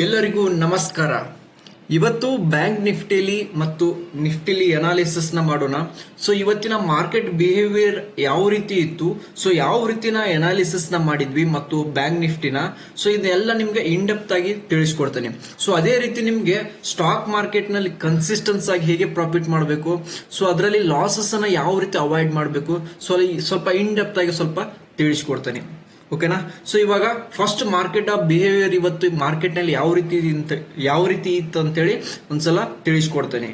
ಎಲ್ಲರಿಗೂ ನಮಸ್ಕಾರ. ಇವತ್ತು ಬ್ಯಾಂಕ್ ನಿಫ್ಟಿಲಿ ಮತ್ತು ನಿಫ್ಟಿಲಿ ಅನಾಲಿಸಿಸ್ ನ ಮಾಡೋಣ. ಸೊ ಇವತ್ತಿನ ಮಾರ್ಕೆಟ್ ಬಿಹೇವಿಯರ್ ಯಾವ ರೀತಿ ಇತ್ತು, ಸೊ ಯಾವ ರೀತಿನ ಅನಾಲಿಸಿಸ್ ನ ಮಾಡಿದ್ವಿ ಮತ್ತು ಬ್ಯಾಂಕ್ ನಿಫ್ಟಿನ, ಸೊ ಇದೆಲ್ಲ ನಿಮ್ಗೆ ಇನ್ ಡೆಪ್ತ್ ಆಗಿ ತಿಳಿಸ್ಕೊಡ್ತೇನೆ. ಸೊ ಅದೇ ರೀತಿ ನಿಮ್ಗೆ ಸ್ಟಾಕ್ ಮಾರ್ಕೆಟ್ ನಲ್ಲಿ ಕನ್ಸಿಸ್ಟೆನ್ಸ್ ಆಗಿ ಹೇಗೆ ಪ್ರಾಫಿಟ್ ಮಾಡಬೇಕು, ಸೊ ಅದರಲ್ಲಿ ಲಾಸಸ್ ಅನ್ನ ಯಾವ ರೀತಿ ಅವಾಯ್ಡ್ ಮಾಡಬೇಕು, ಸೊ ಸ್ವಲ್ಪ ಇನ್ ಡೆಪ್ತ್ ಆಗಿ ಸ್ವಲ್ಪ ತಿಳಿಸ್ಕೊಡ್ತೇನೆ. ಓಕೆನಾ. ಸೊ ಇವಾಗ ಫಸ್ಟ್ ಮಾರ್ಕೆಟ್ ಆಫ್ ಬಿಹೇವಿಯರ್ ಇವತ್ತು ಮಾರ್ಕೆಟ್ ನಲ್ಲಿ ಯಾವ ರೀತಿ ಇತ್ತು ಅಂತೇಳಿ ಒಂದ್ಸಲ ತಿಳಿಸ್ಕೊಡ್ತೇನೆ.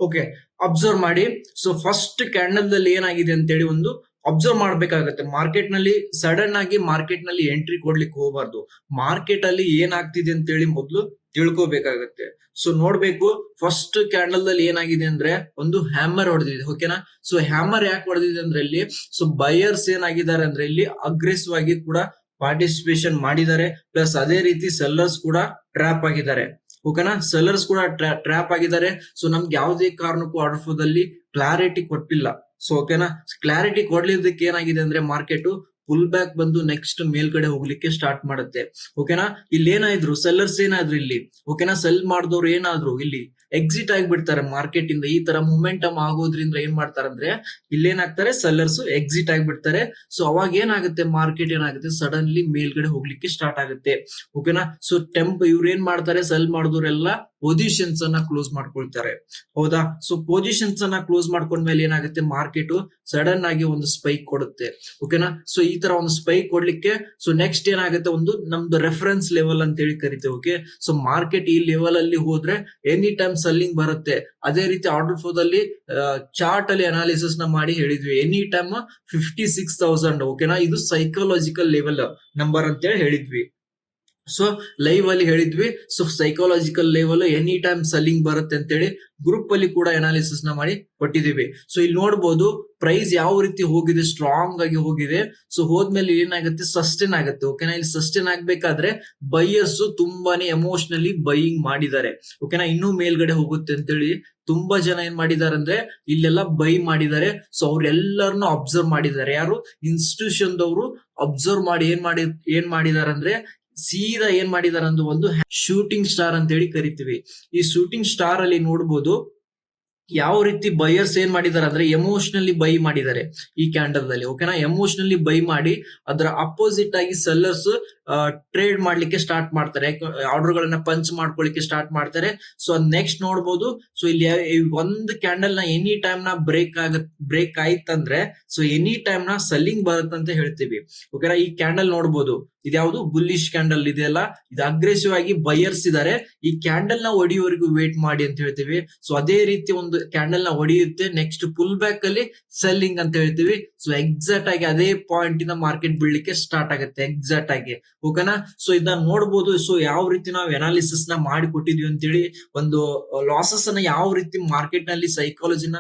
ಓಕೆ, ಅಬ್ಸರ್ವ್ ಮಾಡಿ. ಸೊ ಫಸ್ಟ್ ಕ್ಯಾಂಡಲ್ ದಲ್ಲಿ ಏನಾಗಿದೆ ಅಂತೇಳಿ ಒಂದು ಅಬ್ಸರ್ವ್ ಮಾಡ್ಬೇಕಾಗತ್ತೆ. ಮಾರ್ಕೆಟ್ ನಲ್ಲಿ ಸಡನ್ ಆಗಿ ಮಾರ್ಕೆಟ್ ನಲ್ಲಿ ಎಂಟ್ರಿ ಕೊಡ್ಲಿಕ್ಕೆ ಹೋಗಬಾರ್ದು. ಮಾರ್ಕೆಟ್ ಅಲ್ಲಿ ಏನಾಗ್ತಿದೆ ಅಂತೇಳಿ ಮೊದಲು ತಿಳ್ಕೊಬೇಕಾಗತ್ತೆ. ಸೊ ನೋಡ್ಬೇಕು, ಫಸ್ಟ್ ಕ್ಯಾಂಡಲ್ ದಲ್ಲಿ ಏನಾಗಿದೆ ಅಂದ್ರೆ ಒಂದು ಹ್ಯಾಮರ್ ಹೊಡೆದಿದೆ. ಓಕೆನಾ. ಸೊ ಹ್ಯಾಮರ್ ಯಾಕೆ ಹೊಡೆದಿದೆ ಅಂದ್ರೆ ಇಲ್ಲಿ ಸೊ ಬಯರ್ಸ್ ಏನಾಗಿದ್ದಾರೆ ಅಂದ್ರೆ ಇಲ್ಲಿ ಅಗ್ರೆಸಿವ್ ಆಗಿ ಕೂಡ ಪಾರ್ಟಿಸಿಪೇಷನ್ ಮಾಡಿದ್ದಾರೆ, ಪ್ಲಸ್ ಅದೇ ರೀತಿ ಸೆಲ್ಲರ್ಸ್ ಕೂಡ ಟ್ರ್ಯಾಪ್ ಆಗಿದ್ದಾರೆ. ಓಕೆನಾ, ಸೆಲ್ಲರ್ಸ್ ಕೂಡ ಟ್ರ್ಯಾಪ್ ಆಗಿದ್ದಾರೆ. ಸೊ ನಮ್ಗೆ ಯಾವುದೇ ಕಾರಣಕ್ಕೂ ಆರ್ಡರ್ ಫ್ಲೋ ದಲ್ಲಿ ಕ್ಲಾರಿಟಿ ಕೊಟ್ಟಿಲ್ಲ. ಸೊ ಓಕೆನಾ, ಕ್ಲಾರಿಟಿ ಕೊಡ್ಲಿದ್ದಕ್ಕೆ ಏನಾಗಿದೆ ಅಂದ್ರೆ ಮಾರ್ಕೆಟ್ ಫುಲ್ ಬ್ಯಾಕ್ ಬಂದು ನೆಕ್ಸ್ಟ್ ಮೇಲ್ಗಡೆ ಹೋಗ್ಲಿಕ್ಕೆ ಸ್ಟಾರ್ಟ್ ಮಾಡುತ್ತೆ. ಓಕೆನಾ, ಇಲ್ಲಿ ಏನಾದ್ರು ಸೆಲ್ಲರ್ಸ್ ಏನಾದ್ರು ಇಲ್ಲಿ ಓಕೆನಾ ಸೆಲ್ ಮಾಡಿದವ್ರು ಏನಾದ್ರು ಇಲ್ಲಿ ಎಕ್ಸಿಟ್ ಆಗಿಬಿಡ್ತಾರೆ ಮಾರ್ಕೆಟ್ ಇಂದ. ಈ ತರ ಮೊಮೆಂಟಮ್ ಆಗೋದ್ರಿಂದ ಏನ್ ಮಾಡ್ತಾರಂದ್ರೆ ಇಲ್ಲೇನಾಗ್ತಾರೆ, ಸೆಲ್ಲರ್ಸ್ ಎಕ್ಸಿಟ್ ಆಗಿಬಿಡ್ತಾರೆ. ಸೊ ಅವಾಗ ಏನಾಗುತ್ತೆ, ಮಾರ್ಕೆಟ್ ಏನಾಗುತ್ತೆ ಸಡನ್ಲಿ ಮೇಲ್ಗಡೆ ಹೋಗ್ಲಿಕ್ಕೆ ಸ್ಟಾರ್ಟ್ ಆಗುತ್ತೆ. ಓಕೆನಾ. ಸೊ ಇವ್ರು ಏನ್ ಮಾಡ್ತಾರೆ, ಸೆಲ್ ಮಾಡಿದವರೆಲ್ಲ ಪೊಸಿಷನ್ಸ್ ಅನ್ನ ಕ್ಲೋಸ್ ಮಾಡ್ಕೊಳ್ತಾರೆ. ಹೌದಾ. ಸೊ ಪೊಸಿಷನ್ಸ್ ಅನ್ನ ಕ್ಲೋಸ್ ಮಾಡ್ಕೊಂಡ್ಮೇಲೆ ಏನಾಗುತ್ತೆ, ಮಾರ್ಕೆಟ್ ಸಡನ್ ಆಗಿ ಒಂದು ಸ್ಪೈಕ್ ಕೊಡುತ್ತೆ. ಓಕೆನಾ. ಸೊ ಈ ತರ ಒಂದು ಸ್ಪೈಕ್ ಕೊಡ್ಲಿಕ್ಕೆ ಸೊ ನೆಕ್ಸ್ಟ್ ಏನಾಗುತ್ತೆ, ಒಂದು ನಮ್ದು ರೆಫರೆನ್ಸ್ ಲೆವೆಲ್ ಅಂತ ಹೇಳಿ ಕರಿತೇವೆ. ಓಕೆ. ಸೊ ಮಾರ್ಕೆಟ್ ಈ ಲೆವೆಲ್ ಅಲ್ಲಿ ಹೋದ್ರೆ ಎನಿ ಟೈಮ್ ಸೆಲ್ಲಿಂಗ್ ಬರುತ್ತೆ. ಅದೇ ರೀತಿ ಆರ್ಡರ್ ಫ್ಲೋ ದಲ್ಲಿ ಚಾರ್ಟ್ ಅಲ್ಲಿ ಅನಾಲಿಸಿಸ್ ನ ಮಾಡಿ ಹೇಳಿದ್ವಿ, ಎನಿ ಟೈಮ್ 56,000. ಓಕೆನಾ, ಇದು ಸೈಕಾಲಜಿಕಲ್ ಲೆವೆಲ್ ನಂಬರ್ ಅಂತ ಹೇಳಿ ಹೇಳಿದ್ವಿ. ಸೊ ಲೈವ್ ಅಲ್ಲಿ ಹೇಳಿದ್ವಿ. So psychological level any time selling ಬರುತ್ತೆ ಅಂತೇಳಿ ಗ್ರೂಪ್ ಅಲ್ಲಿ ಕೂಡ ಅನಾಲಿಸಿಸ್ ನ ಮಾಡಿ ಕೊಟ್ಟಿದ್ದೀವಿ. ಸೊ ಇಲ್ಲಿ ನೋಡಬಹುದು ಪ್ರೈಸ್ ಯಾವ ರೀತಿ ಹೋಗಿದೆ, ಸ್ಟ್ರಾಂಗ್ ಆಗಿ ಹೋಗಿದೆ. ಸೊ ಹೋದ್ಮೇಲೆ ಏನಾಗುತ್ತೆ, ಸಸ್ಟೇನ್ ಆಗುತ್ತೆ. ಓಕೆನಾ, ಇಲ್ಲಿ ಸಸ್ಟೇನ್ ಆಗ್ಬೇಕಾದ್ರೆ ಬೈಯರ್ಸ್ ತುಂಬಾನೇ ಎಮೋಷನಲಿ ಬೈಯಿಂಗ್ ಮಾಡಿದ್ದಾರೆ. ಓಕೆನಾ, ಇನ್ನೂ ಮೇಲ್ಗಡೆ ಹೋಗುತ್ತೆ ಅಂತೇಳಿ ತುಂಬಾ ಜನ ಏನ್ ಮಾಡಿದ್ದಾರೆ ಅಂದ್ರೆ ಇಲ್ಲೆಲ್ಲ ಬೈ ಮಾಡಿದ್ದಾರೆ. ಸೊ ಅವ್ರೆಲ್ಲರನ್ನು ಅಬ್ಸರ್ವ್ ಮಾಡಿದ್ದಾರೆ. ಯಾರು, ಇನ್ಸ್ಟಿಟ್ಯೂಷನ್ ದವರು ಅಬ್ಸರ್ವ್ ಮಾಡಿ ಏನ್ ಮಾಡಿದ್ದಾರೆ ಅಂದ್ರೆ ಸೀದಾ ಏನ್ ಮಾಡಿದಾರೆ ಅಂದ್ರೆ ಒಂದು ಶೂಟಿಂಗ್ ಸ್ಟಾರ್ ಅಂತ ಹೇಳಿ ಕರಿತೀವಿ. ಈ ಶೂಟಿಂಗ್ ಸ್ಟಾರ್ ಅಲ್ಲಿ ನೋಡ್ಬೋದು ಯಾವ ರೀತಿ ಬೈಯರ್ಸ್ ಏನ್ ಮಾಡಿದಾರೆ ಅಂದ್ರೆ ಎಮೋಷನಲಿ ಬೈ ಮಾಡಿದ್ದಾರೆ ಈ ಕ್ಯಾಂಡಲ್ ದಲ್ಲಿ. ಓಕೆನಾ, ಎಮೋಷನಲಿ ಬೈ ಮಾಡಿ ಅದರ ಅಪೋಸಿಟ್ ಆಗಿ ಸೆಲ್ಲರ್ಸ್ ಟ್ರೇಡ್ ಮಾಡ್ಲಿಕ್ಕೆ ಸ್ಟಾರ್ಟ್ ಮಾಡ್ತಾರೆ, ಆರ್ಡರ್ ಗಳನ್ನ ಪಂಚ್ ಮಾಡ್ಕೊಳ್ಳಿಕ್ಕೆ ಸ್ಟಾರ್ಟ್ ಮಾಡ್ತಾರೆ. ಸೊ ಅದ್ ನೆಕ್ಸ್ಟ್ ನೋಡ್ಬೋದು. ಸೊ ಇಲ್ಲಿ ಒಂದು ಕ್ಯಾಂಡಲ್ ನ ಎನಿ ಟೈಮ್ ನ ಬ್ರೇಕ್ ಆಯ್ತಂದ್ರೆ ಸೊ ಎನಿ ಟೈಮ್ ನ ಸೆಲ್ಲಿಂಗ್ ಬರುತ್ತಂತ ಹೇಳ್ತೀವಿ. ಓಕೆನಾ, ಈ ಕ್ಯಾಂಡಲ್ ನೋಡ್ಬೋದು, ಇದ್ಯಾವುದು ಬುಲ್ಲಿಶ್ ಕ್ಯಾಂಡಲ್ ಇದೆಯಲ್ಲ, ಇದು ಅಗ್ರೆಸಿವ್ ಆಗಿ ಬೈಯರ್ಸ್ ಇದಾರೆ. ಈ ಕ್ಯಾಂಡಲ್ ನ ಒಡಿಯೋವರೆಗೂ ವೇಟ್ ಮಾಡಿ ಅಂತ ಹೇಳ್ತೀವಿ. ಸೊ ಅದೇ ರೀತಿ ಒಂದು ಕ್ಯಾಂಡಲ್ ನ ಒಡೆಯುತ್ತೆ, ನೆಕ್ಸ್ಟ್ ಫುಲ್ ಬ್ಯಾಕ್ ಅಲ್ಲಿ ಸೆಲ್ಲಿಂಗ್ ಅಂತ ಹೇಳ್ತೀವಿ. ಸೊ ಎಕ್ಸಾಕ್ಟ್ ಆಗಿ ಅದೇ ಪಾಯಿಂಟ್ ಇಂದ ಮಾರ್ಕೆಟ್ ಬೀಳ್ಲಿಕ್ಕೆ ಸ್ಟಾರ್ಟ್ ಆಗುತ್ತೆ ಎಕ್ಸಾಕ್ಟ್ ಆಗಿ. ಓಕೆನಾ. ಸೊ ಇದನ್ನ ನೋಡಬಹುದು. ಸೊ ಯಾವ ರೀತಿ ನಾವು ಅನಾಲಿಸಿಸ್ ನ ಮಾಡಿ ಕೊಟ್ಟಿದ್ವಿ ಅಂತೇಳಿ, ಒಂದು ಲಾಸಸ್ ಅನ್ನ ಯಾವ ರೀತಿ ಮಾರ್ಕೆಟ್ ನಲ್ಲಿ ಸೈಕಾಲಜಿನ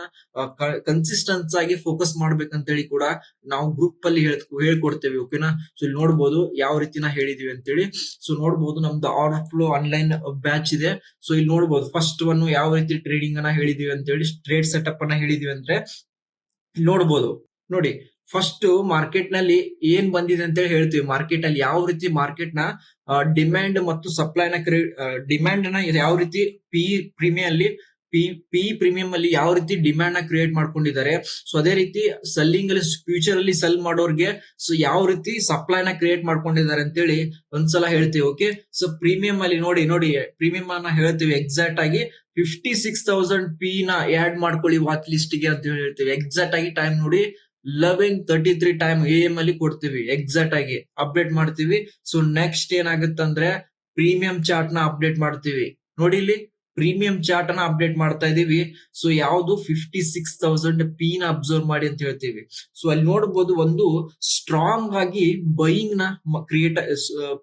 ಕನ್ಸಿಸ್ಟೆನ್ಸ್ ಆಗಿ ಫೋಕಸ್ ಮಾಡ್ಬೇಕಂತೇಳಿ ಕೂಡ ನಾವು ಗ್ರೂಪ್ ಅಲ್ಲಿ ಹೇಳ್ಕೊಡ್ತೇವೆ. ಓಕೆನಾ. ಸೊ ಇಲ್ಲಿ ನೋಡಬಹುದು ಯಾವ ರೀತಿನ ಹೇಳಿದೀವಿ ಅಂತೇಳಿ. ಸೊ ನೋಡಬಹುದು ನಮ್ದು ಆರ್ಡರ್ ಫ್ಲೋ ಆನ್ಲೈನ್ ಬ್ಯಾಚ್ ಇದೆ. ಸೊ ಇಲ್ಲಿ ನೋಡಬಹುದು ಫಸ್ಟ್ ಒನ್ ಯಾವ ರೀತಿ ಟ್ರೇಡಿಂಗ್ ಅನ್ನ ಹೇಳಿದೀವಿ ಅಂತೇಳಿ, ಟ್ರೇಡ್ ಸೆಟಪ್ ಅನ್ನ ಹೇಳಿದೀವಿ ಅಂದ್ರೆ ನೋಡಬಹುದು. ನೋಡಿ, ಫಸ್ಟ್ ಮಾರ್ಕೆಟ್ ನಲ್ಲಿ ಏನ್ ಬಂದಿದೆ ಅಂತ ಹೇಳಿ ಹೇಳ್ತೀವಿ. ಮಾರ್ಕೆಟ್ ಅಲ್ಲಿ ಯಾವ ರೀತಿ ಮಾರ್ಕೆಟ್ ನ ಡಿಮ್ಯಾಂಡ್ ಮತ್ತು ಸಪ್ಲೈನ ಡಿಮ್ಯಾಂಡ್ ನ ಯಾವ ರೀತಿ ಪ್ರೀಮಿಯಂ ಅಲ್ಲಿ ಪ್ರೀಮಿಯಂ ಅಲ್ಲಿ ಯಾವ ರೀತಿ ಡಿಮ್ಯಾಂಡ್ ನ ಕ್ರಿಯೇಟ್ ಮಾಡ್ಕೊಂಡಿದ್ದಾರೆ. ಸೊ ಅದೇ ರೀತಿ ಸೆಲ್ಲಿಂಗ್ ಅಲ್ಲಿ ಫ್ಯೂಚರ್ ಅಲ್ಲಿ ಸೆಲ್ ಮಾಡೋರ್ಗೆ ಸೊ ಯಾವ ರೀತಿ ಸಪ್ಲೈ ನ ಕ್ರಿಯೇಟ್ ಮಾಡ್ಕೊಂಡಿದ್ದಾರೆ ಅಂತೇಳಿ ಒಂದ್ಸಲ ಹೇಳ್ತೀವಿ. ಓಕೆ. ಸೊ ಪ್ರೀಮಿಯಂ ಅಲ್ಲಿ ನೋಡಿ ಪ್ರೀಮಿಯಂ ಅನ್ನ ಹೇಳ್ತೀವಿ ಎಕ್ಸಾಕ್ಟ್ ಆಗಿ 56,000 ಪಿ ನ ಆಡ್ ಮಾಡ್ಕೊಳ್ಳಿ ವಾಚ್ ಲಿಸ್ಟ್ ಗೆ ಅಂತ ಹೇಳ್ತೀವಿ. ಎಕ್ಸಾಕ್ಟ್ ಆಗಿ ಟೈಮ್ ನೋಡಿ 11:33 ಟೈಮ್ AM ಅಲ್ಲಿ ಕೊಡ್ತೀವಿ. ಎಕ್ಸಾಕ್ಟ್ ಆಗಿ ಅಪ್ಡೇಟ್ ಮಾಡ್ತೀವಿ. ಸೊ ನೆಕ್ಸ್ಟ್ ಏನಾಗುತ್ತಂದ್ರೆ ಪ್ರೀಮಿಯಂ ಚಾರ್ಟ್ ನ ಅಪ್ಡೇಟ್ ಮಾಡ್ತೀವಿ. ನೋಡಿ ಇಲ್ಲಿ ಪ್ರೀಮಿಯಂ ಚಾರ್ಟ್ ಅನ್ನ ಅಪ್ಡೇಟ್ ಮಾಡ್ತಾ ಇದೀವಿ. ಸೊ ಯಾವ್ದು 56,000 ಪಿ ನ ಅಬ್ಸರ್ವ್ ಮಾಡಿ ಅಂತ ಹೇಳ್ತೀವಿ. ಸೊ ಅಲ್ಲಿ ನೋಡಬಹುದು ಒಂದು ಸ್ಟ್ರಾಂಗ್ ಆಗಿ ಬೈಯಿಂಗ್ ನ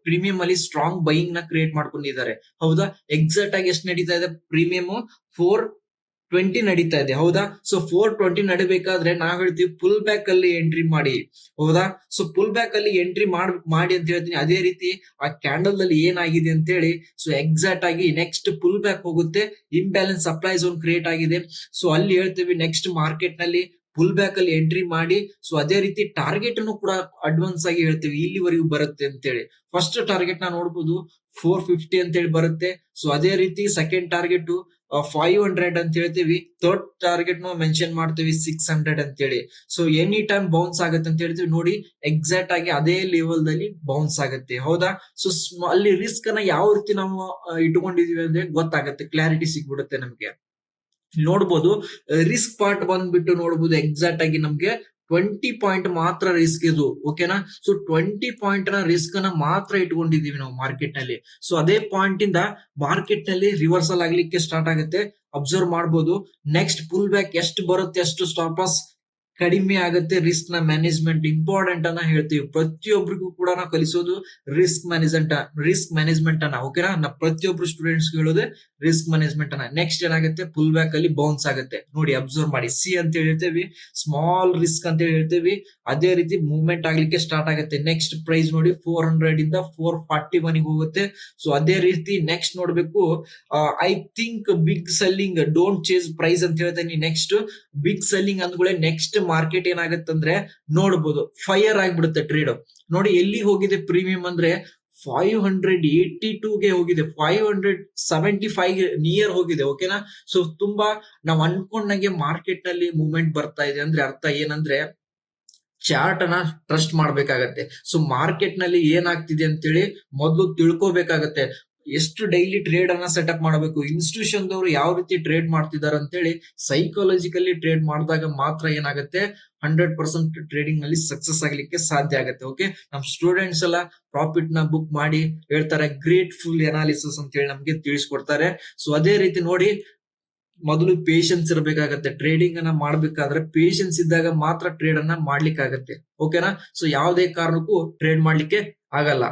ಪ್ರೀಮಿಯಂ ಅಲ್ಲಿ ಸ್ಟ್ರಾಂಗ್ ಬೈಯಿಂಗ್ ನ ಕ್ರಿಯೇಟ್ ಮಾಡ್ಕೊಂಡಿದ್ದಾರೆ. ಹೌದಾ. ಎಕ್ಸಾಕ್ಟ್ ಆಗಿ ಎಷ್ಟು ನಡೀತಾ ಇದೆ ಪ್ರೀಮಿಯಂ, 420 ನಡೀತಾ ಇದೆ. ಹೌದಾ. ಸೊ 420 ನಡಿಬೇಕಾದ್ರೆ ನಾವ್ ಹೇಳ್ತೀವಿ ಫುಲ್ ಬ್ಯಾಕ್ ಅಲ್ಲಿ ಎಂಟ್ರಿ ಮಾಡಿ. ಹೌದಾ. ಸೊ ಫುಲ್ ಬ್ಯಾಕ್ ಅಲ್ಲಿ ಎಂಟ್ರಿ ಮಾಡಿ ಅಂತ ಹೇಳ್ತೀನಿ. ಅದೇ ರೀತಿ ಆ ಕ್ಯಾಂಡಲ್ ಅಲ್ಲಿ ಏನಾಗಿದೆ ಅಂತ ಹೇಳಿ ಸೊ ಎಕ್ಸಾಕ್ಟ್ ಆಗಿ ನೆಕ್ಸ್ಟ್ ಫುಲ್ ಬ್ಯಾಕ್ ಹೋಗುತ್ತೆ. ಇಂಬ್ಯಾಲೆನ್ಸ್ ಸಪ್ಲೈ ಝೋನ್ ಕ್ರಿಯೇಟ್ ಆಗಿದೆ. ಸೊ ಅಲ್ಲಿ ಹೇಳ್ತೀವಿ ನೆಕ್ಸ್ಟ್ ಮಾರ್ಕೆಟ್ ನಲ್ಲಿ ಪುಲ್ ಬ್ಯಾಕ್ ಅಲ್ಲಿ ಎಂಟ್ರಿ ಮಾಡಿ ಸೊ ಅದೇ ರೀತಿ ಟಾರ್ಗೆಟ್ ಅನ್ನು ಕೂಡ ಅಡ್ವಾನ್ಸ್ ಆಗಿ ಹೇಳ್ತೀವಿ ಇಲ್ಲಿವರೆಗೂ ಬರುತ್ತೆ ಅಂತೇಳಿ. ಫಸ್ಟ್ ಟಾರ್ಗೆಟ್ ನ ನೋಡಬಹುದು 450 ಅಂತೇಳಿ ಬರುತ್ತೆ. ಸೊ ಅದೇ ರೀತಿ ಸೆಕೆಂಡ್ ಟಾರ್ಗೆಟ್ 500 ಅಂತ ಹೇಳ್ತೀವಿ. ಥರ್ಡ್ ಟಾರ್ಗೆಟ್ ನ ಮೆನ್ಷನ್ ಮಾಡ್ತೀವಿ 600 ಅಂತೇಳಿ. ಸೊ ಎನಿ ಟೈಮ್ ಬೌನ್ಸ್ ಆಗುತ್ತೆ ಅಂತ ಹೇಳ್ತೀವಿ. ನೋಡಿ ಎಕ್ಸಾಕ್ಟ್ ಆಗಿ ಅದೇ ಲೆವೆಲ್ ದಲ್ಲಿ ಬೌನ್ಸ್ ಆಗುತ್ತೆ, ಹೌದಾ? ಸೊ ಅಲ್ಲಿ ರಿಸ್ಕ್ ಅನ್ನ ಯಾವ ರೀತಿ ನಾವು ಇಟ್ಕೊಂಡಿದೀವಿ ಅಂದ್ರೆ ಗೊತ್ತಾಗುತ್ತೆ, ಕ್ಲಾರಿಟಿ ಸಿಗ್ಬಿಡುತ್ತೆ ನಮ್ಗೆ. ನೋಡ್ಬೋದು ರಿಸ್ಕ್ ಪಾರ್ಟ್ ಬಂದ್ಬಿಟ್ಟು ನೋಡ್ಬೋದು ಎಕ್ಸಾಕ್ಟ್ ಆಗಿ ನಮ್ಗೆ 20 ಪಾಯಿಂಟ್ ಮಾತ್ರ ರಿಸ್ಕ್ ಇದು, ಓಕೆನಾ? ಸೊ 20 ಪಾಯಿಂಟ್ ನ ರಿಸ್ಕ್ ಅನ್ನ ಮಾತ್ರ ಇಟ್ಕೊಂಡಿದೀವಿ ನಾವು ಮಾರ್ಕೆಟ್ ನಲ್ಲಿ. ಸೊ ಅದೇ ಪಾಯಿಂಟ್ ಇಂದ ಮಾರ್ಕೆಟ್ ನಲ್ಲಿ ರಿವರ್ಸಲ್ ಆಗ್ಲಿಕ್ಕೆ ಸ್ಟಾರ್ಟ್ ಆಗುತ್ತೆ, ಅಬ್ಸರ್ವ್ ಮಾಡಬಹುದು. ನೆಕ್ಸ್ಟ್ ಪುಲ್ ಬ್ಯಾಕ್ ಎಷ್ಟು ಬರುತ್ತೆ ಅಷ್ಟು ಸ್ಟಾಪ್ ಲಾಸ್ ಕಡಿಮೆ ಆಗುತ್ತೆ. ರಿಸ್ಕ್ ನ ಮ್ಯಾನೇಜ್ಮೆಂಟ್ ಇಂಪಾರ್ಟೆಂಟ್ ಅನ್ನ ಹೇಳ್ತೀವಿ. ಪ್ರತಿಯೊಬ್ಬರಿಗೂ ಕೂಡ ನಾವು ಕಲಿಸೋದು ರಿಸ್ಕ್ ಮ್ಯಾನೇಜ್ಮೆಂಟ್ ಅನ್ನ, ಓಕೆನಾ? ನಾ ಪ್ರತಿಯೊಬ್ರು ಸ್ಟೂಡೆಂಟ್ಸ್ ಹೇಳೋದು ರಿಸ್ಕ್ ಮ್ಯಾನೇಜ್ಮೆಂಟ್ ಅನ್ನ. ನೆಕ್ಸ್ಟ್ ಏನಾಗುತ್ತೆ, ಪುಲ್ ಬ್ಯಾಕ್ ಅಲ್ಲಿ ಬೌನ್ಸ್ ಆಗುತ್ತೆ. ನೋಡಿ ಅಬ್ಸರ್ವ್ ಮಾಡಿ, ಸಿ ಅಂತ ಹೇಳ್ತೇವೆ, ಸ್ಮಾಲ್ ರಿಸ್ಕ್ ಅಂತ ಹೇಳ್ತೇವೆ. ಅದೇ ರೀತಿ ಮೂವ್ಮೆಂಟ್ ಆಗ್ಲಿಕ್ಕೆ ಸ್ಟಾರ್ಟ್ ಆಗುತ್ತೆ. ನೆಕ್ಸ್ಟ್ ಪ್ರೈಸ್ ನೋಡಿ 400 ಇಂದ 441 ಹೋಗುತ್ತೆ. ಸೊ ಅದೇ ರೀತಿ ನೆಕ್ಸ್ಟ್ ನೋಡ್ಬೇಕು, I think big selling, don't chase price ಅಂತ ಹೇಳ್ತೇನೆ. ನೆಕ್ಸ್ಟ್ ಬಿಗ್ ಸೆಲ್ಲಿಂಗ್ ಅಂದ್ಗಳೇ ನೆಕ್ಸ್ಟ್ ಮಾರ್ಕೆಟ್ ಏನಾಗುತ್ತೆ ನೋಡಬಹುದು, ಫೈರ್ ಆಗ್ಬಿಡುತ್ತೆ ಟ್ರೇಡ್. ನೋಡಿ ಎಲ್ಲಿ ಹೋಗಿದೆ ಪ್ರೀಮಿಯಂ ಅಂದ್ರೆ 582 ಹೋಗಿದೆ, 575 ನಿಯರ್ ಹೋಗಿದೆ, ಓಕೆನಾ? ಸೊ ತುಂಬಾ ನಾವ್ ಅನ್ಕೊಂಡಂಗೆ ಮಾರ್ಕೆಟ್ ನಲ್ಲಿ ಮೂವ್ಮೆಂಟ್ ಬರ್ತಾ ಇದೆ ಅಂದ್ರೆ ಅರ್ಥ ಏನಂದ್ರೆ ಚಾರ್ಟ್ ಅನ್ನ ಟ್ರಸ್ಟ್ ಮಾಡ್ಬೇಕಾಗತ್ತೆ. ಸೊ ಮಾರ್ಕೆಟ್ ನಲ್ಲಿ ಏನಾಗ್ತಿದೆ ಅಂತೇಳಿ ಮೊದಲು ತಿಳ್ಕೊಬೇಕಾಗತ್ತೆ. ಎಷ್ಟು ಡೈಲಿ ಟ್ರೇಡ್ ಅನ್ನ ಸೆಟಪ್ ಮಾಡಬೇಕು, ಇನ್ಸ್ಟಿಟ್ಯೂಷನ್ ದವರು ಯಾವ ರೀತಿ ಟ್ರೇಡ್ ಮಾಡ್ತಿದ್ದಾರೆ ಅಂತೇಳಿ ಸೈಕಾಲಜಿಕಲಿ ಟ್ರೇಡ್ ಮಾಡಿದಾಗ ಮಾತ್ರ ಏನಾಗುತ್ತೆ 100% ಟ್ರೇಡಿಂಗ್ ನಲ್ಲಿ ಸಕ್ಸಸ್ ಆಗ್ಲಿಕ್ಕೆ ಸಾಧ್ಯ ಆಗುತ್ತೆ. ಓಕೆ, ನಮ್ ಸ್ಟೂಡೆಂಟ್ಸ್ ಎಲ್ಲ ಪ್ರಾಫಿಟ್ ನ ಬುಕ್ ಮಾಡಿ ಹೇಳ್ತಾರೆ, ಗ್ರೇಟ್ಫುಲ್ ಅನಾಲಿಸಿಸ್ ಅಂತ ಹೇಳಿ ನಮ್ಗೆ ತಿಳಿಸ್ಕೊಡ್ತಾರೆ. ಸೊ ಅದೇ ರೀತಿ ನೋಡಿ, ಮೊದಲು ಪೇಷನ್ಸ್ ಇರಬೇಕಾಗತ್ತೆ. ಟ್ರೇಡಿಂಗ್ ಅನ್ನ ಮಾಡ್ಬೇಕಾದ್ರೆ ಪೇಷನ್ಸ್ ಇದ್ದಾಗ ಮಾತ್ರ ಟ್ರೇಡ್ ಅನ್ನ ಮಾಡ್ಲಿಕ್ಕಾಗತ್ತೆ, ಓಕೆನಾ? ಸೊ ಯಾವುದೇ ಕಾರಣಕ್ಕೂ ಟ್ರೇಡ್ ಮಾಡ್ಲಿಕ್ಕೆ ಆಗಲ್ಲ.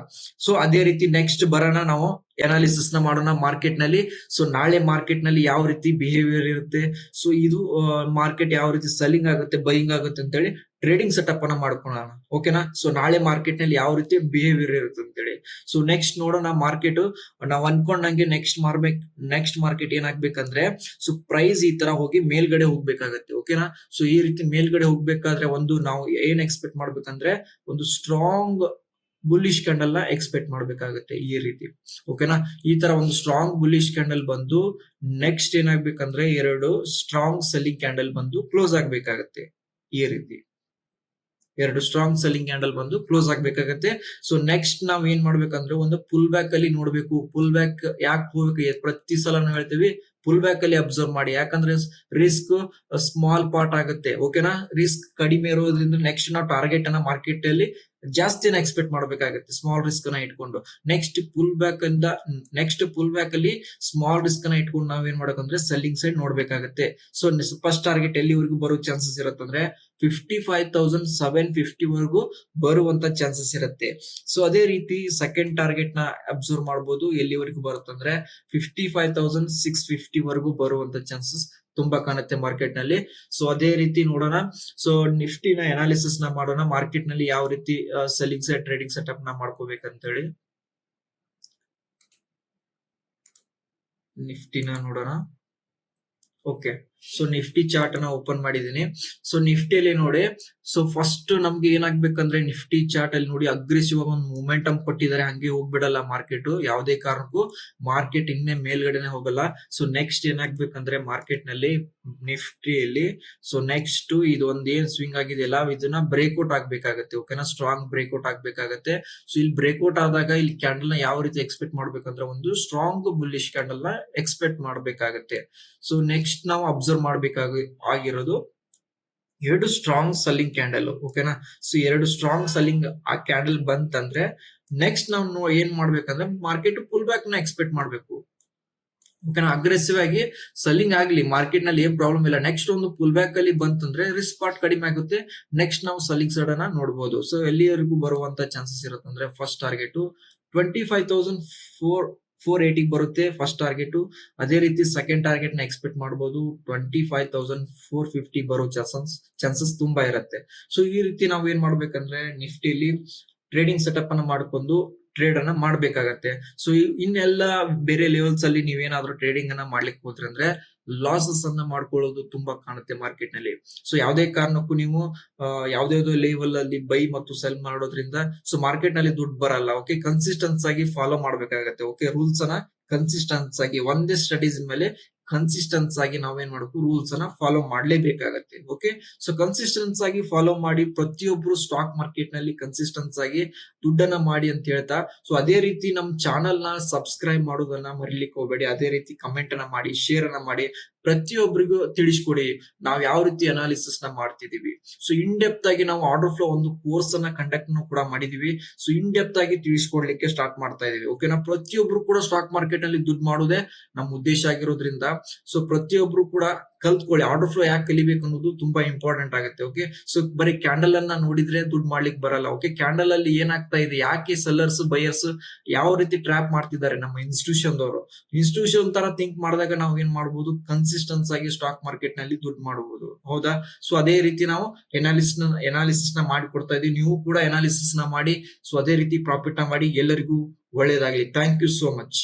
ಸೊ ಅದೇ ರೀತಿ ನೆಕ್ಸ್ಟ್ ಬರೋಣ, ನಾವು ಅನಾಲಿಸಿಸ್ ನ ಮಾಡೋಣ ಮಾರ್ಕೆಟ್ ನಲ್ಲಿ. ಸೊ ನಾಳೆ ಮಾರ್ಕೆಟ್ ನಲ್ಲಿ ಯಾವ ರೀತಿ ಬಿಹೇವಿಯರ್ ಇರುತ್ತೆ, ಸೊ ಇದು ಮಾರ್ಕೆಟ್ ಯಾವ ರೀತಿ ಸೆಲ್ಲಿಂಗ್ ಆಗುತ್ತೆ, ಬೈಯಿಂಗ್ ಆಗುತ್ತೆ ಅಂತ ಹೇಳಿ ಟ್ರೇಡಿಂಗ್ ಸೆಟಪ್ ಅನ್ನ ಮಾಡ್ಕೊಳ್ಳೋಣ, ಓಕೆನಾ? ಸೊ ನಾಳೆ ಮಾರ್ಕೆಟ್ ನಲ್ಲಿ ಯಾವ ರೀತಿ ಬಿಹೇವಿಯರ್ ಇರುತ್ತೆ ಅಂತ ಹೇಳಿ. ಸೊ ನೆಕ್ಸ್ಟ್ ನೋಡೋಣ ಮಾರ್ಕೆಟ್, ನಾವು ಅನ್ಕೊಂಡಂಗೆ ನೆಕ್ಸ್ಟ್ ಮಾರ್ಕೆಟ್ ಏನಾಗ್ಬೇಕಂದ್ರೆ, ಸೊ ಪ್ರೈಸ್ ಈ ತರ ಹೋಗಿ ಮೇಲ್ಗಡೆ ಹೋಗ್ಬೇಕಾಗತ್ತೆ, ಓಕೆನಾ? ಸೊ ಈ ರೀತಿ ಮೇಲ್ಗಡೆ ಹೋಗ್ಬೇಕಾದ್ರೆ ಒಂದು ನಾವು ಏನ್ ಎಕ್ಸ್ಪೆಕ್ಟ್ ಮಾಡ್ಬೇಕಂದ್ರೆ ಒಂದು ಸ್ಟ್ರಾಂಗ್ ಬುಲ್ಲಿಶ್ ಕ್ಯಾಂಡಲ್ ನ ಎಕ್ಸ್ಪೆಕ್ಟ್ ಮಾಡ್ಬೇಕಾಗತ್ತೆ ಈ ರೀತಿ, ಓಕೆನಾ? ಈ ತರ ಒಂದು ಸ್ಟ್ರಾಂಗ್ ಬುಲ್ಲಿಶ್ ಕ್ಯಾಂಡಲ್ ಬಂದು ನೆಕ್ಸ್ಟ್ ಏನಾಗ್ಬೇಕಂದ್ರೆ 2 ಸ್ಟ್ರಾಂಗ್ ಸೆಲ್ಲಿಂಗ್ ಕ್ಯಾಂಡಲ್ ಬಂದು ಕ್ಲೋಸ್ ಆಗ್ಬೇಕಾಗತ್ತೆ. ಈ ರೀತಿ 2 ಸ್ಟ್ರಾಂಗ್ ಸೆಲ್ಲಿಂಗ್ ಕ್ಯಾಂಡಲ್ ಬಂದು ಕ್ಲೋಸ್ ಆಗ್ಬೇಕಾಗತ್ತೆ. ಸೊ ನೆಕ್ಸ್ಟ್ ನಾವ್ ಏನ್ ಮಾಡ್ಬೇಕಂದ್ರೆ ಒಂದು ಪುಲ್ ಬ್ಯಾಕ್ ಅಲ್ಲಿ ನೋಡ್ಬೇಕು. ಪುಲ್ ಬ್ಯಾಕ್ ಯಾಕೆ ಹೋಗ್ಬೇಕು, ಪ್ರತಿ ಸಲ ನಾವು ಹೇಳ್ತೀವಿ ಪುಲ್ ಬ್ಯಾಕ್ ಅಲ್ಲಿ ಅಬ್ಸರ್ವ್ ಮಾಡಿ, ಯಾಕಂದ್ರೆ ರಿಸ್ಕ್ ಸ್ಮಾಲ್ ಪಾರ್ಟ್ ಆಗುತ್ತೆ, ಓಕೆನಾ? ರಿಸ್ಕ್ ಕಡಿಮೆ ಇರೋದ್ರಿಂದ ನೆಕ್ಸ್ಟ್ ನಾವು ಟಾರ್ಗೆಟ್ ಅನ್ನ ಮಾರ್ಕೆಟ್ ಅಲ್ಲಿ ಜಾಸ್ತಿನ ಎಕ್ಸ್ಪೆಕ್ಟ್ ಮಾಡ್ಬೇಕಾಗುತ್ತೆ ಸ್ಮಾಲ್ ರಿಸ್ಕ್ ನ ಇಟ್ಕೊಂಡು. ನೆಕ್ಸ್ಟ್ ಪುಲ್ ಬ್ಯಾಕ್ ಅಲ್ಲಿ ಸ್ಮಾಲ್ ರಿಸ್ಕ್ ನ ಇಟ್ಕೊಂಡು ನಾವ್ ಏನ್ ಮಾಡಬೇಕಂದ್ರೆ ಸೆಲ್ಲಿಂಗ್ ಸೈಡ್ ನೋಡ್ಬೇಕಾಗತ್ತೆ. ಸೊ ಫಸ್ಟ್ ಟಾರ್ಗೆಟ್ ಎಲ್ಲಿವರೆಗೂ ಬರೋ ಚಾನ್ಸಸ್ ಇರುತ್ತಂದ್ರೆ 55,750 ವರೆಗೂ ಬರುವಂತ ಚಾನ್ಸಸ್ ಇರುತ್ತೆ. ಸೊ ಅದೇ ರೀತಿ ಸೆಕೆಂಡ್ ಟಾರ್ಗೆಟ್ ನ ಅಬ್ಸರ್ವ್ ಮಾಡಬಹುದು, ಎಲ್ಲಿವರೆಗೂ ಬರುತ್ತಂದ್ರೆ 55,650 ವರೆಗೂ ಬರುವಂತ ಚಾನ್ಸಸ್ ತುಂಬಾ ಕಾಣುತ್ತೆ ಮಾರ್ಕೆಟ್ ನಲ್ಲಿ. ಸೊ ಅದೇ ರೀತಿ ನೋಡೋಣ, ಸೊ ನಿಫ್ಟಿನ ಅನಾಲಿಸಿಸ್ ನ ಮಾಡೋಣ, ಮಾರ್ಕೆಟ್ ನಲ್ಲಿ ಯಾವ ರೀತಿ ಸೆಲ್ಲಿಂಗ್ ಸೈಡ್ ಟ್ರೇಡಿಂಗ್ ಸೆಟಪ್ ನ ಮಾಡ್ಕೋಬೇಕಂತ ಹೇಳಿ. ನಿಫ್ಟಿನ ನೋಡೋಣ. ಓಕೆ, ಸೊ ನಿಫ್ಟಿ ಚಾರ್ಟ್ ಅನ್ನ ಓಪನ್ ಮಾಡಿದೀನಿ. ಸೊ ನಿಫ್ಟಿಯಲ್ಲಿ ನೋಡಿ, ಸೊ ಫಸ್ಟ್ ನಮ್ಗೆ ಏನಾಗ್ಬೇಕಂದ್ರೆ ನಿಫ್ಟಿ ಚಾರ್ಟ್ ಅಲ್ಲಿ ನೋಡಿ ಅಗ್ರೆಸಿವ್ ಆಗಿ ಒಂದು ಮೂಮೆಂಟಮ್ ಕೊಟ್ಟಿದ್ದಾರೆ, ಹಂಗೆ ಹೋಗ್ಬಿಡಲ್ಲ ಮಾರ್ಕೆಟ್, ಯಾವುದೇ ಕಾರಣಕ್ಕೂ ಮಾರ್ಕೆಟ್ ಇನ್ನೇ ಮೇಲ್ಗಡೆನೆ ಹೋಗಲ್ಲ. ಸೊ ನೆಕ್ಸ್ಟ್ ಏನಾಗ್ಬೇಕಂದ್ರೆ ಮಾರ್ಕೆಟ್ ನಲ್ಲಿ ನಿಫ್ಟಿಯಲ್ಲಿ ಸೊ ನೆಕ್ಸ್ಟ್ ಇದು ಒಂದ್ ಏನ್ ಸ್ವಿಂಗ್ ಆಗಿದೆಯಲ್ಲ ಇದನ್ನ ಬ್ರೇಕ್ಔಟ್ ಆಗ್ಬೇಕಾಗತ್ತೆ, ಓಕೆನಾ? ಸ್ಟ್ರಾಂಗ್ ಬ್ರೇಕ್ಔಟ್ ಆಗ್ಬೇಕಾಗತ್ತೆ. ಸೊ ಇಲ್ಲಿ ಬ್ರೇಕ್ಔಟ್ ಆದಾಗ ಇಲ್ಲಿ ಕ್ಯಾಂಡಲ್ ನ ಯಾವ ರೀತಿ ಎಕ್ಸ್ಪೆಕ್ಟ್ ಮಾಡ್ಬೇಕಂದ್ರೆ ಒಂದು ಸ್ಟ್ರಾಂಗ್ ಬುಲ್ಲಿಶ್ ಕ್ಯಾಂಡಲ್ ನ ಎಕ್ಸ್ಪೆಕ್ಟ್ ಮಾಡ್ಬೇಕಾಗತ್ತೆ. ಸೊ ನೆಕ್ಸ್ಟ್ ನಾವು ಅಬ್ಸರ್ವ್ ಆಗಿರೋದು 2 ಸ್ಟ್ರಾಂಗ್ ಸೆಲ್ಲಿಂಗ್ ಕ್ಯಾಂಡಲ್, ಓಕೆನಾ? ಸೊ 2 ಸ್ಟ್ರಾಂಗ್ ಸೆಲ್ಲಿಂಗ್ ಆ ಕ್ಯಾಂಡಲ್ ಬಂತಂದ್ರೆ ನೆಕ್ಸ್ಟ್ ನಾವು ಏನ್ ಮಾಡ್ಬೇಕಂದ್ರೆ ಮಾರ್ಕೆಟ್ ಪುಲ್ ಬ್ಯಾಕ್ ನ ಎಕ್ಸ್ಪೆಕ್ಟ್ ಮಾಡ್ಬೇಕು, ಓಕೆನಾ? ಅಗ್ರೆಸಿವ್ ಆಗಿ ಸೆಲ್ಲಿಂಗ್ ಆಗ್ಲಿ, ಮಾರ್ಕೆಟ್ ನಲ್ಲಿ ಏನ್ ಪ್ರಾಬ್ಲಮ್ ಇಲ್ಲ. ನೆಕ್ಸ್ಟ್ ಒಂದು ಪುಲ್ ಬ್ಯಾಕ್ ಅಲ್ಲಿ ಬಂತಂದ್ರೆ ರಿಸ್ಕ್ ಪಾರ್ಟ್ ಕಡಿಮೆ ಆಗುತ್ತೆ, ನೆಕ್ಸ್ಟ್ ನಾವು ಸೆಲ್ಲಿಂಗ್ ಸೈಡ್ ಅನ್ನ ನೋಡಬಹುದು. ಸೊ ಎಲ್ಲಿವರೆಗೂ ಬರುವಂತ ಚಾನ್ಸಸ್ ಇರುತ್ತಂದ್ರೆ ಫಸ್ಟ್ ಟಾರ್ಗೆಟ್ 25,480 ಬರುತ್ತೆ ಫಸ್ಟ್ ಟಾರ್ಗೆಟ್. ಅದೇ ರೀತಿ ಸೆಕೆಂಡ್ ಟಾರ್ಗೆಟ್ ನ ಎಕ್ಸ್ಪೆಕ್ಟ್ ಮಾಡಬಹುದು 25,450 ಬರೋ ಚಾನ್ಸಸ್ ತುಂಬಾ ಇರುತ್ತೆ. ಸೊ ಈ ರೀತಿ ನಾವು ಏನ್ ಮಾಡ್ಬೇಕಂದ್ರೆ ನಿಫ್ಟಿಲಿ ಟ್ರೇಡಿಂಗ್ ಸೆಟಪ್ ಅನ್ನ ಮಾಡ್ಕೊಂಡು ಟ್ರೇಡ್ ಅನ್ನ ಮಾಡ್ಬೇಕಾಗತ್ತೆ. ಸೊ ಇನ್ನೆಲ್ಲ ಬೇರೆ ಲೆವೆಲ್ಸ್ ಅಲ್ಲಿ ನೀವೇನಾದ್ರೂ ಟ್ರೇಡಿಂಗ್ ಅನ್ನ ಮಾಡ್ಲಿಕ್ಕೆ ಹೋದ್ರೆ ಅಂದ್ರೆ ಲಾಸಸ್ ಅನ್ನ ಮಾಡ್ಕೊಳ್ಳೋದು ತುಂಬಾ ಕಾಣುತ್ತೆ ಮಾರ್ಕೆಟ್ ನಲ್ಲಿ. ಸೊ ಯಾವುದೇ ಕಾರಣಕ್ಕೂ ನೀವು ಯಾವ್ದಾವ್ದೋ ಲೆವೆಲ್ ಅಲ್ಲಿ ಬೈ ಮತ್ತು ಸೆಲ್ ಮಾಡೋದ್ರಿಂದ ಸೊ ಮಾರ್ಕೆಟ್ ನಲ್ಲಿ ದುಡ್ಡು ಬರಲ್ಲ. ಓಕೆ, ಕನ್ಸಿಸ್ಟೆನ್ಸ್ ಆಗಿ ಫಾಲೋ ಮಾಡ್ಬೇಕಾಗತ್ತೆ. ಓಕೆ, ರೂಲ್ಸ್ ಅನ್ನ ಕನ್ಸಿಸ್ಟೆನ್ಸ್ ಆಗಿ ಒಂದೇ ಸ್ಟಡೀಸ್ ಮೇಲೆ ಕನ್ಸಿಸ್ಟೆನ್ಸ್ ಆಗಿ ನಾವೇನ್ ಮಾಡಬೇಕು, ರೂಲ್ಸ್ ಅನ್ನ ಫಾಲೋ ಮಾಡ್ಲೇಬೇಕಾಗತ್ತೆ. ಓಕೆ, ಸೊ ಕನ್ಸಿಸ್ಟೆನ್ಸ್ ಆಗಿ ಫಾಲೋ ಮಾಡಿ ಪ್ರತಿಯೊಬ್ರು ಸ್ಟಾಕ್ ಮಾರ್ಕೆಟ್ ನಲ್ಲಿ ಕನ್ಸಿಸ್ಟೆನ್ಸ್ ಆಗಿ ದುಡ್ಡನ್ನ ಮಾಡಿ ಅಂತ ಹೇಳ್ತಾ, ಸೊ ಅದೇ ರೀತಿ ನಮ್ ಚಾನಲ್ ನ ಸಬ್ಸ್ಕ್ರೈಬ್ ಮಾಡೋದನ್ನ ಮರಿಲಿಕ್ಕೆ ಹೋಗಬೇಡಿ. ಅದೇ ರೀತಿ ಕಮೆಂಟ್ ಅನ್ನ ಮಾಡಿ, ಶೇರ್ ಅನ್ನ ಮಾಡಿ, ಪ್ರತಿಯೊಬ್ಬರಿಗೂ ತಿಳಿಸ್ಕೊಡಿ ನಾವ್ ಯಾವ ರೀತಿ ಅನಾಲಿಸಿಸ್ ನ ಮಾಡ್ತಿದೀವಿ. ಸೊ ಇನ್ ಡೆಪ್ತ್ ಆಗಿ ನಾವು ಆರ್ಡರ್ ಫ್ಲೋ ಒಂದು ಕೋರ್ಸ್ ಅನ್ನ ಕಂಡಕ್ಟ್ ಕೂಡ ಮಾಡಿದೀವಿ. ಸೊ ಇನ್ ಡೆಪ್ತ್ ಆಗಿ ತಿಳಿಸ್ಕೊಡ್ಲಿಕ್ಕೆ ಸ್ಟಾರ್ಟ್ ಮಾಡ್ತಾ ಇದೀವಿ. ಓಕೆ, ನಾವು ಪ್ರತಿಯೊಬ್ರು ಕೂಡ ಸ್ಟಾಕ್ ಮಾರ್ಕೆಟ್ ನಲ್ಲಿ ದುಡ್ಡು ಮಾಡೋದೇ ನಮ್ಮ ಉದ್ದೇಶ ಆಗಿರೋದ್ರಿಂದ ಸೊ ಪ್ರತಿಯೊಬ್ರು ಕೂಡ ಕಲ್ತ್ಕೊಳ್ಳಿ. ಆರ್ಡರ್ ಫ್ಲೋ ಯಾಕೆ ಕಲಿಬೇಕು ಅನ್ನೋದು ತುಂಬಾ ಇಂಪಾರ್ಟೆಂಟ್ ಆಗುತ್ತೆ. ಓಕೆ, ಸೊ ಬರೀ ಕ್ಯಾಂಡಲ್ ಅನ್ನ ನೋಡಿದ್ರೆ ದುಡ್ಡು ಮಾಡ್ಲಿಕ್ಕೆ ಬರಲ್ಲ. ಓಕೆ, ಕ್ಯಾಂಡಲ್ ಅಲ್ಲಿ ಏನಾಗ್ತಾ ಇದೆ, ಯಾಕೆ ಸೆಲ್ಲರ್ಸ್ ಬಯರ್ಸ್ ಯಾವ ರೀತಿ ಟ್ರ್ಯಾಪ್ ಮಾಡ್ತಿದ್ದಾರೆ ನಮ್ಮ ಇನ್ಸ್ಟಿಟ್ಯೂಷನ್ ತರ ಥಿಂಕ್ ಮಾಡಿದಾಗ ನಾವು ಏನ್ ಮಾಡಬಹುದು, ಕನ್ಸಿಸ್ಟೆನ್ಸ್ ಆಗಿ ಸ್ಟಾಕ್ ಮಾರ್ಕೆಟ್ ನಲ್ಲಿ ದುಡ್ಡು ಮಾಡಬಹುದು. ಹೌದಾ? ಸೊ ಅದೇ ರೀತಿ ನಾವು ಎನಾಲಿಸಿಸ್ ನ ಮಾಡಿ ಕೊಡ್ತಾ ಇದೀವಿ. ನೀವು ಕೂಡ ಎನಾಲಿಸಿಸ್ ನ ಮಾಡಿ ಸೊ ಅದೇ ರೀತಿ ಪ್ರಾಫಿಟ್ ನ ಮಾಡಿ. ಎಲ್ಲರಿಗೂ ಒಳ್ಳೇದಾಗ್ಲಿ. Thank you so much.